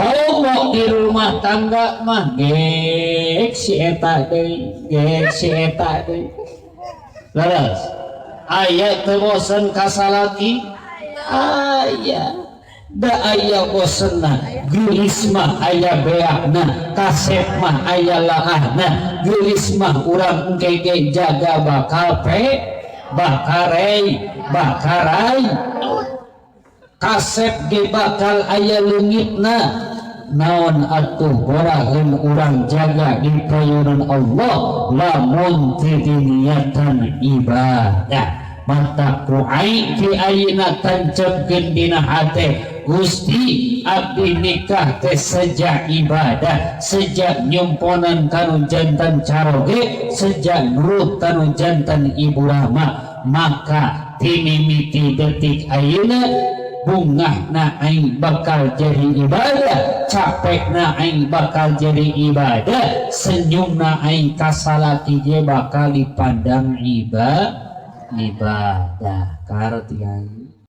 Komo di rumah tangga mah gek si eta deui leres aya teu bosen ka salaki aya da aya bosenna geulis mah aya beakna kasep mah aya laahna geulis mah urang engke jaga bakarai kasep ge bakal aya leungitna naon atuh boraheun urang jaga di payeunan Allah lamun teu niatan ibadah mata kuai fi ayeuna tancepkeun dina hate Gusti abdi nikah teh sejak ibadah sejak nyumponan kanu jantan caroge sejak nurut kanu jantan ibu rama maka timimiti detik ayeuna bungahna aing bakal jadi ibadah capekna aing bakal jadi ibadah senyumna aing kasalaki je bakal dipandang ibadah karetian